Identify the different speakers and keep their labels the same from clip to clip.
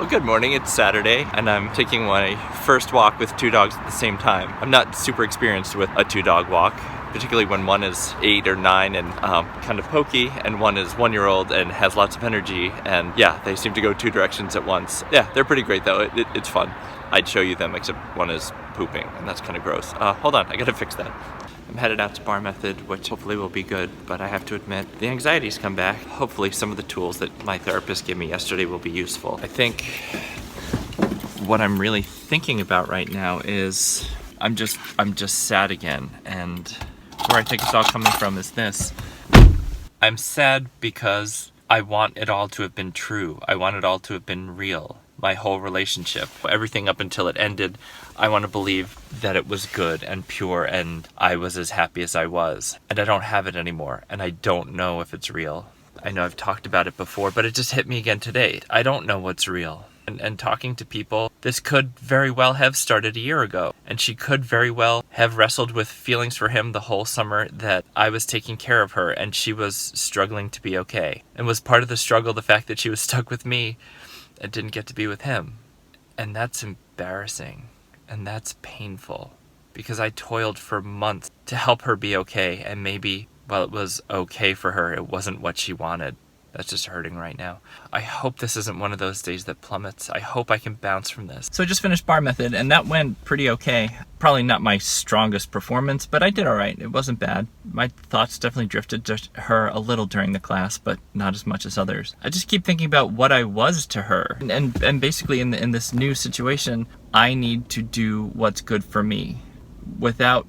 Speaker 1: Well, good morning. It's Saturday, and I'm taking my first walk with two dogs at the same time. I'm not super experienced with a two-dog walk, particularly when one is 8 or 9 and kind of pokey, and one is 1-year-old and has lots of energy, and yeah, they seem to go two directions at once. Yeah, they're pretty great though. It's fun. I'd show you them, except one is pooping, and that's kind of gross. Hold on, I gotta fix that. I'm headed out to Bar Method, which hopefully will be good, but I have to admit, the anxiety's come back. Hopefully some of the tools that my therapist gave me yesterday will be useful. I think what I'm really thinking about right now is I'm just sad again, and where I think it's all coming from is this. I'm sad because I want it all to have been true. I want it all to have been real. My whole relationship, everything up until it ended, I want to believe that it was good and pure and I was as happy as I was. And I don't have it anymore, and I don't know if it's real. I know I've talked about it before, but it just hit me again today. I don't know what's real. And talking to people, this could very well have started a year ago. And she could very well have wrestled with feelings for him the whole summer that I was taking care of her and she was struggling to be okay. And was part of the struggle the fact that she was stuck with me and didn't get to be with him. And that's embarrassing. And that's painful. Because I toiled for months to help her be okay, and maybe while it was okay for her, it wasn't what she wanted. That's just hurting right now. I hope this isn't one of those days that plummets. I hope I can bounce from this. So I just finished Bar Method, and that went pretty okay. Probably not my strongest performance, but I did all right. It wasn't bad. My thoughts definitely drifted to her a little during the class, but not as much as others. I just keep thinking about what I was to her. And basically in this new situation, I need to do what's good for me. Without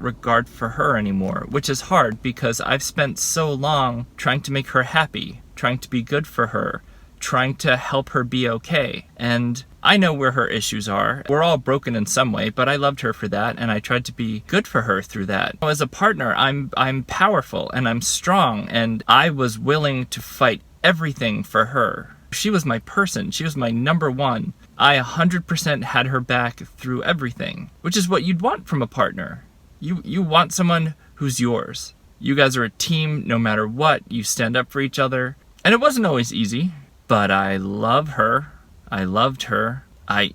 Speaker 1: regard for her anymore, which is hard because I've spent so long trying to make her happy, trying to be good for her, trying to help her be okay. And I know where her issues are. We're all broken in some way, but I loved her for that, and I tried to be good for her through that. As a partner, I'm powerful and I'm strong, and I was willing to fight everything for her. She was my person. She was my number one. I 100% had her back through everything, which is what you'd want from a partner. You want someone who's yours. You guys are a team no matter what. You stand up for each other. And it wasn't always easy, but I love her. I loved her. I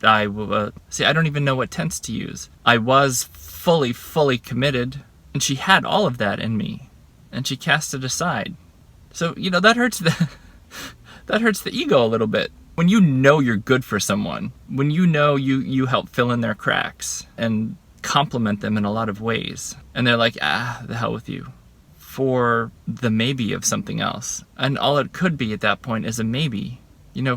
Speaker 1: don't even know what tense to use. I was fully committed, and she had all of that in me, and she cast it aside. So, that hurts that hurts the ego a little bit. When you know you're good for someone, when you know you help fill in their cracks and compliment them in a lot of ways, and they're like, the hell with you, for the maybe of something else. And all it could be at that point is a maybe,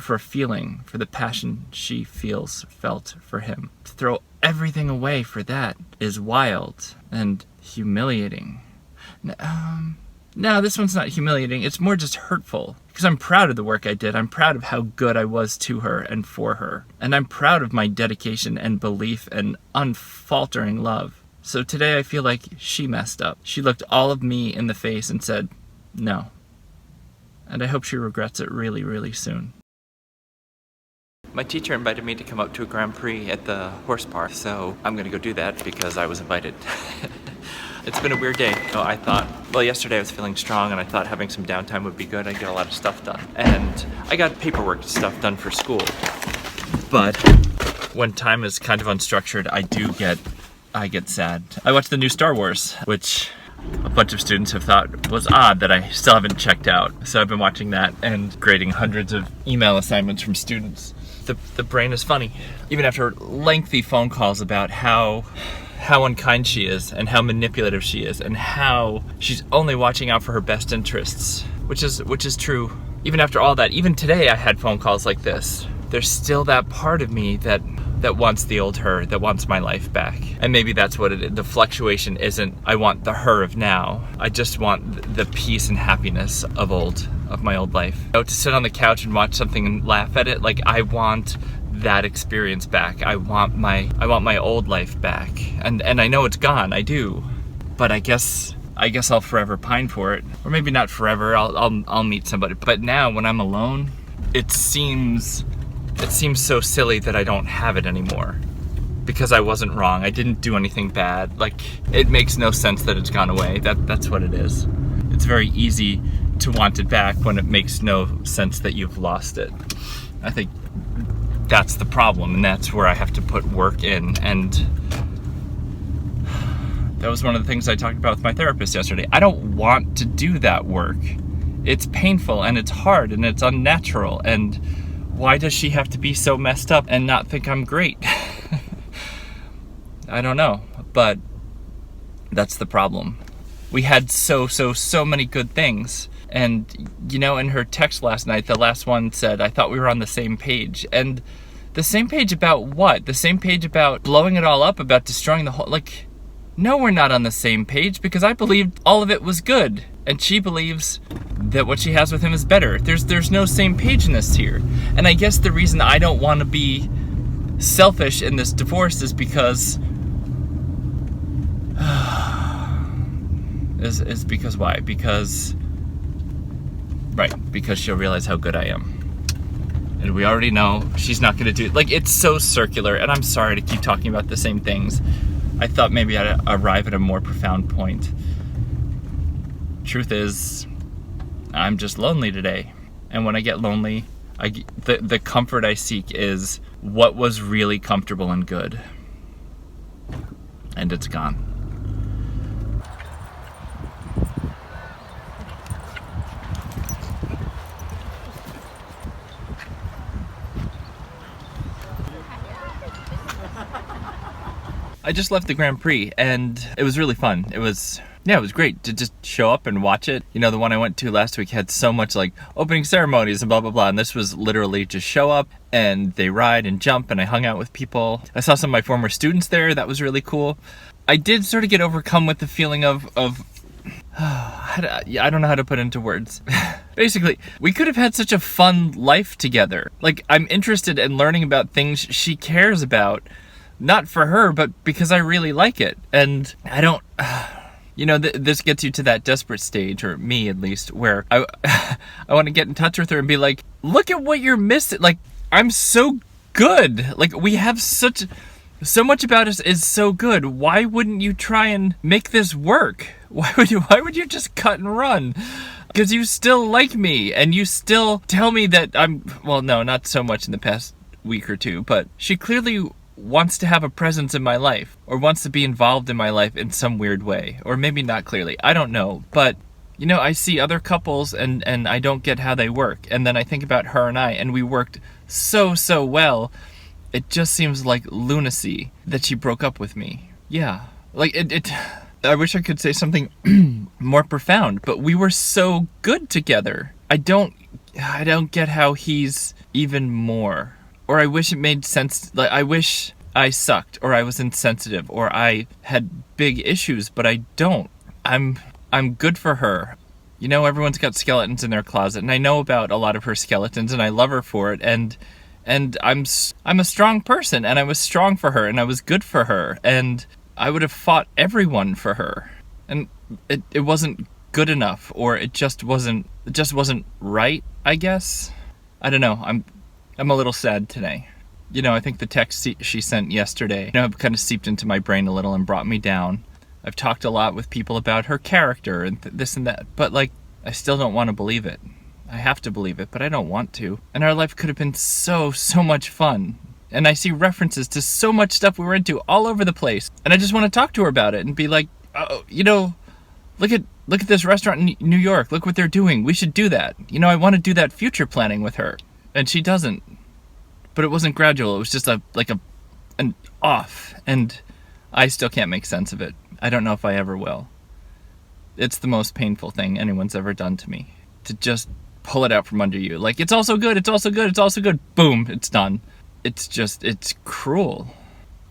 Speaker 1: for a feeling, for the passion she felt for him. To throw everything away for that is wild and humiliating. No, this one's not humiliating. It's more just hurtful. Because I'm proud of the work I did. I'm proud of how good I was to her and for her. And I'm proud of my dedication and belief and unfaltering love. So today I feel like she messed up. She looked all of me in the face and said, no. And I hope she regrets it really, really soon. My teacher invited me to come out to a Grand Prix at the horse park. So I'm going to go do that because I was invited. It's been a weird day. Yesterday I was feeling strong and I thought having some downtime would be good. I'd get a lot of stuff done. And I got paperwork stuff done for school. But when time is kind of unstructured, I get sad. I watched the new Star Wars, which a bunch of students have thought was odd that I still haven't checked out. So I've been watching that and grading hundreds of email assignments from students. The brain is funny. Even after lengthy phone calls about how unkind she is and how manipulative she is and how she's only watching out for her best interests, which is true. Even after all that, even today I had phone calls like this. There's still that part of me that wants the old her, that wants my life back. And maybe that's what it is. The fluctuation isn't I want the her of now. I just want the peace and happiness of my old life. To sit on the couch and watch something and laugh at it, I want that experience back. I want my old life back. And I know it's gone, I do. But I guess I'll forever pine for it. Or maybe not forever, I'll meet somebody. But now when I'm alone, it seems so silly that I don't have it anymore. Because I wasn't wrong, I didn't do anything bad. It makes no sense that it's gone away. That's what it is. It's very easy to want it back when it makes no sense that you've lost it. I think that's the problem, and that's where I have to put work in. And that was one of the things I talked about with my therapist yesterday. I don't want to do that work. It's painful and it's hard and it's unnatural, and why does she have to be so messed up and not think I'm great? I don't know, but that's the problem. We had so many good things. And, you know, in her text last night, the last one said, I thought we were on the same page. And the same page about what? The same page about blowing it all up, about destroying the whole, like, no, we're not on the same page, because I believed all of it was good. And she believes that what she has with him is better. There's no same pageness here. And I guess the reason I don't want to be selfish in this divorce is because is because why? Because she'll realize how good I am. And we already know she's not going to do it. Like, it's so circular, and I'm sorry to keep talking about the same things. I thought maybe I'd arrive at a more profound point. Truth is, I'm just lonely today. And when I get lonely, the comfort I seek is what was really comfortable and good. And it's gone. I just left the Grand Prix, and it was really fun. It was great to just show up and watch it. You know, the one I went to last week had so much like opening ceremonies and blah, blah, blah. And this was literally just show up and they ride and jump, and I hung out with people. I saw some of my former students there. That was really cool. I did sort of get overcome with the feeling of I don't know how to put into words. Basically, we could have had such a fun life together. Like, I'm interested in learning about things she cares about. Not for her, but because I really like it. And I don't, you know, this gets you to that desperate stage, or me at least, where I want to get in touch with her and be like, look at what you're missing. Like, I'm so good. Like, we have so much about us is so good. Why wouldn't you try and make this work? Why would you just cut and run? Because you still like me, and you still tell me that well, no, not so much in the past week or two, but she clearly wants to have a presence in my life, or wants to be involved in my life in some weird way, or maybe not clearly. I don't know, but you know, I see other couples and I don't get how they work, and then I think about her and I, and we worked so well. It just seems like lunacy that she broke up with me. Yeah, like it I wish I could say something more profound, but we were so good together. I don't get how he's even more. Or I wish it made sense. Like, I wish I sucked, or I was insensitive, or I had big issues, but I don't. I'm good for her. You know, everyone's got skeletons in their closet, and I know about a lot of her skeletons, and I love her for it. And I'm a strong person, and I was strong for her, and I was good for her, and I would have fought everyone for her. And it wasn't good enough, or it just wasn't right, I guess. I don't know. I'm a little sad today. You know, I think the text she sent yesterday, you know, kind of seeped into my brain a little and brought me down. I've talked a lot with people about her character and this and that, but like, I still don't want to believe it. I have to believe it, but I don't want to. And our life could have been so much fun. And I see references to so much stuff we were into all over the place. And I just want to talk to her about it and be like, oh, you know, look at this restaurant in New York. Look what they're doing. We should do that. You know, I want to do that future planning with her. And she doesn't. But it wasn't gradual. It was just an off. And I still can't make sense of it. I don't know if I ever will. It's the most painful thing anyone's ever done to me. To just pull it out from under you. Like, it's also good, it's also good, it's also good. Boom, it's done. It's cruel.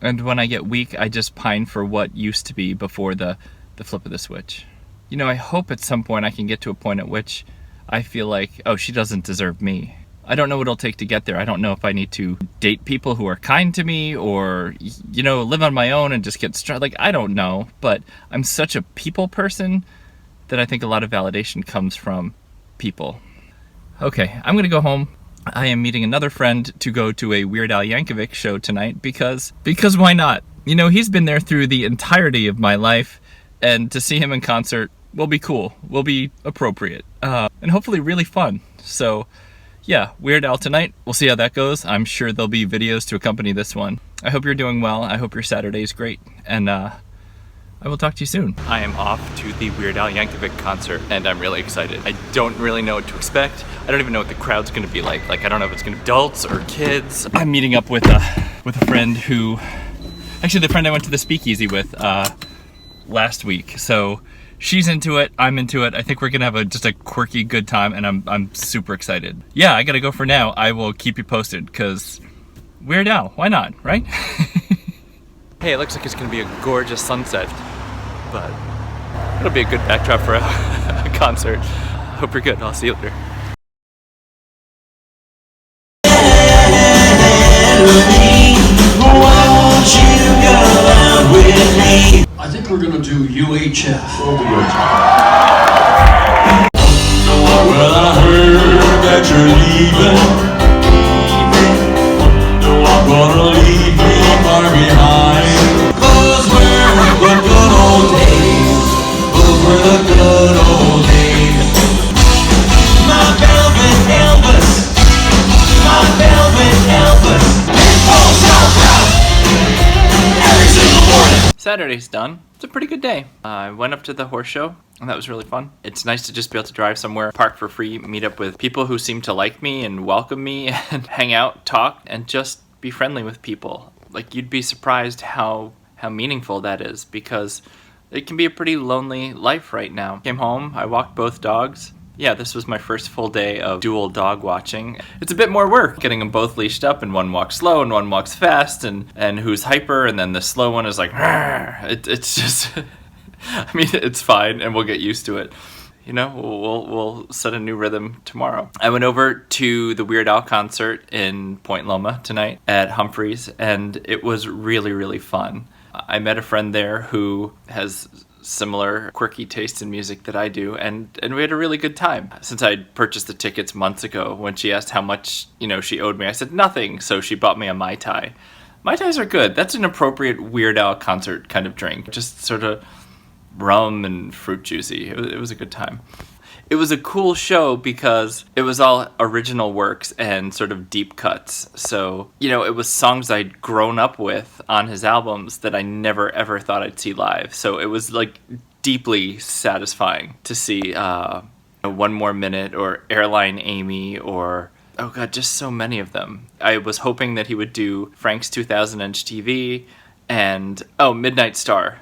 Speaker 1: And when I get weak, I just pine for what used to be before the flip of the switch. You know, I hope at some point I can get to a point at which I feel like, oh, she doesn't deserve me. I don't know what it'll take to get there. I don't know if I need to date people who are kind to me, or, you know, live on my own and just get strong. Like, I don't know. But I'm such a people person that I think a lot of validation comes from people. Okay, I'm going to go home. I am meeting another friend to go to a Weird Al Yankovic show tonight because why not? You know, he's been there through the entirety of my life, and to see him in concert will be cool, will be appropriate, and hopefully really fun. So, yeah, Weird Al tonight. We'll see how that goes. I'm sure there'll be videos to accompany this one. I hope you're doing well. I hope your Saturday's great. And I will talk to you soon. I am off to the Weird Al Yankovic concert, and I'm really excited. I don't really know what to expect. I don't even know what the crowd's gonna be like. Like, I don't know if it's gonna be adults or kids. I'm meeting up with a friend who, actually the friend I went to the speakeasy with last week. So she's into it, I'm into it. I think we're gonna have just a quirky good time, and I'm super excited. Yeah, I gotta go for now. I will keep you posted, because Weird Al, why not, right? Hey, it looks like it's gonna be a gorgeous sunset, but it'll be a good backdrop for a concert. Hope you're good. I'll see you later.
Speaker 2: I think we're gonna do UHF. Well, I heard that you're leaving. Gonna leave me far behind. Those were the good old days. Those were the good old days. My velvet Elvis. My velvet Elvis. Oh, every single morning.
Speaker 1: Saturday's done. It's a pretty good day. I went up to the horse show, and that was really fun. It's nice to just be able to drive somewhere, park for free, meet up with people who seem to like me and welcome me, and hang out, talk, and just be friendly with people. Like, you'd be surprised how meaningful that is, because it can be a pretty lonely life right now. Came home, I walked both dogs. Yeah, this was my first full day of dual dog watching. It's a bit more work, getting them both leashed up, and one walks slow and one walks fast, and who's hyper, and then the slow one is like, it's just, I mean, it's fine, and we'll get used to it. You know, we'll set a new rhythm tomorrow. I went over to the Weird Al concert in Point Loma tonight at Humphreys, and it was really, really fun. I met a friend there who has similar quirky tastes in music that I do, and we had a really good time. Since I'd purchased the tickets months ago, when she asked how much, she owed me, I said nothing, so she bought me a Mai Tai. Mai Tais are good. That's an appropriate Weird Al concert kind of drink. Just sort of rum and fruit juicy. It was a good time. It was a cool show because it was all original works and sort of deep cuts. So, it was songs I'd grown up with on his albums that I never ever thought I'd see live. So it was like deeply satisfying to see One More Minute or Airline Amy or, oh god, just so many of them. I was hoping that he would do Frank's 2000-inch TV, and Midnight Star.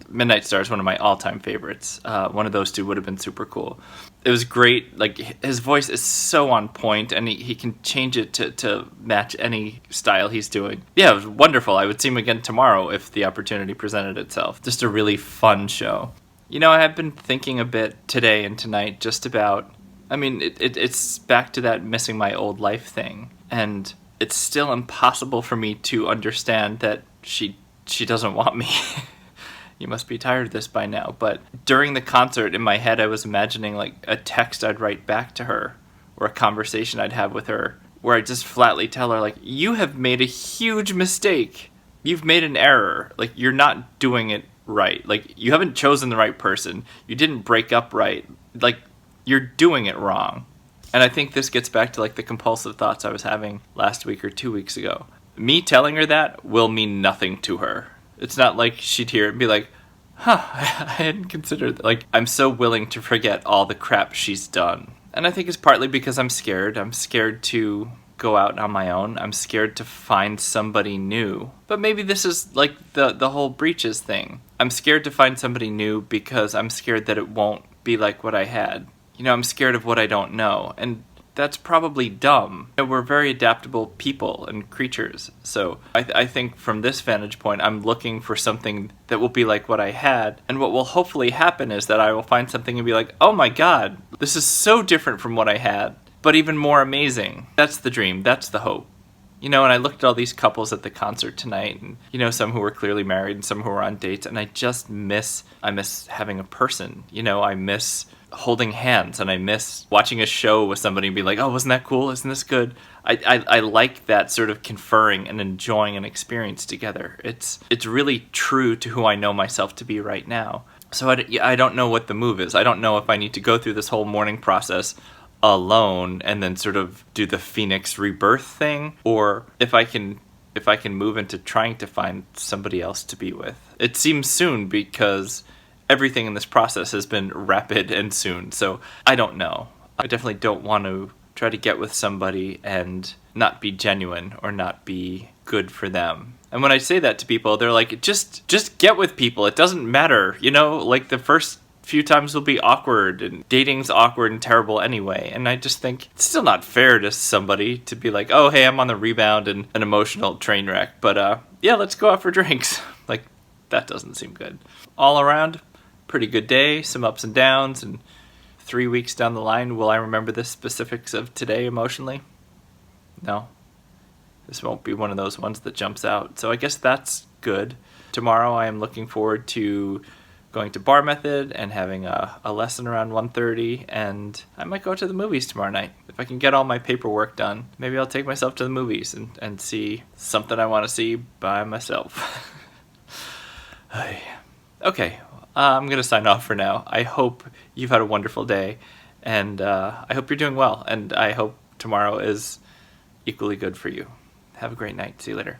Speaker 1: Midnight Star is one of my all-time favorites. One of those two would have been super cool. It was great. Like, his voice is so on point, and he can change it to match any style he's doing. Yeah, it was wonderful. I would see him again tomorrow if the opportunity presented itself. Just a really fun show. I have been thinking a bit today and tonight just about, it's back to that missing my old life thing, and it's still impossible for me to understand that she doesn't want me. You must be tired of this by now. But during the concert, in my head, I was imagining like a text I'd write back to her, or a conversation I'd have with her, where I'd just flatly tell her, like, you have made a huge mistake. You've made an error. Like, you're not doing it right. Like, you haven't chosen the right person. You didn't break up right. Like, you're doing it wrong. And I think this gets back to like the compulsive thoughts I was having last week or 2 weeks ago. Me telling her that will mean nothing to her. It's not like she'd hear it and be like, I hadn't considered that. Like, I'm so willing to forget all the crap she's done. And I think it's partly because I'm scared. I'm scared to go out on my own. I'm scared to find somebody new. But maybe this is like the whole breaches thing. I'm scared to find somebody new because I'm scared that it won't be like what I had. I'm scared of what I don't know. And that's probably dumb. We're very adaptable people and creatures. So I think from this vantage point, I'm looking for something that will be like what I had. And what will hopefully happen is that I will find something and be like, oh my god, this is so different from what I had, but even more amazing. That's the dream. That's the hope. And I looked at all these couples at the concert tonight, and, some who were clearly married and some who were on dates, and I just miss having a person. I miss holding hands, and I miss watching a show with somebody and be like, oh, wasn't that cool? Isn't this good? I like that sort of conferring and enjoying an experience together. It's really true to who I know myself to be right now. So I don't know what the move is. I don't know if I need to go through this whole mourning process alone and then sort of do the Phoenix rebirth thing, or if I can move into trying to find somebody else to be with. It seems soon because everything in this process has been rapid and soon, so I don't know. I definitely don't want to try to get with somebody and not be genuine or not be good for them. And when I say that to people, they're like, just get with people. It doesn't matter. Like the first few times will be awkward, and dating's awkward and terrible anyway. And I just think it's still not fair to somebody to be like, oh, hey, I'm on the rebound and an emotional train wreck. But yeah, let's go out for drinks. Like, that doesn't seem good. All around, pretty good day, some ups and downs, and 3 weeks down the line, will I remember the specifics of today emotionally? No. This won't be one of those ones that jumps out. So I guess that's good. Tomorrow I am looking forward to going to Bar Method and having a lesson around 1:30, and I might go to the movies tomorrow night. If I can get all my paperwork done, maybe I'll take myself to the movies and see something I want to see by myself. Okay, I'm going to sign off for now. I hope you've had a wonderful day, and I hope you're doing well, and I hope tomorrow is equally good for you. Have a great night. See you later.